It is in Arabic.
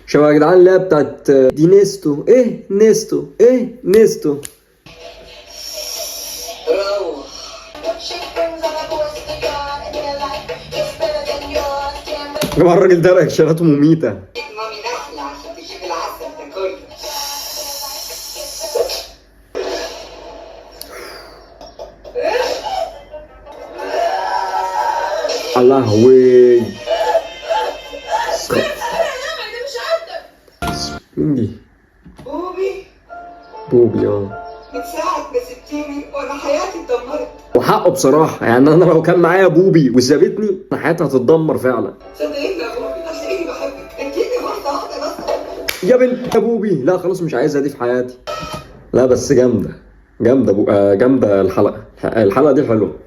شباب يا جدعان اللي هي بتاعت دي نيستو، ايه نيستو، ايه نيستو. يا جماعه الراجل ده رياكشناته مميته. لهوي مين دي؟ بوبي من ساعة ما سبتيني وانا حياتي اتدمرت. وحقه بصراحة، يعني انا لو كان معايا بوبي وسابتني انا حياتي هتتدمر فعلا. صدقيني يا بوبي هتلاقيني بحبك، اديني واحدة واحدة بس. يا بنت يا بوبي، لا خلاص مش عايزها دي في حياتي. لا بس جامدة جامدة جامدة الحلقة دي حلوة.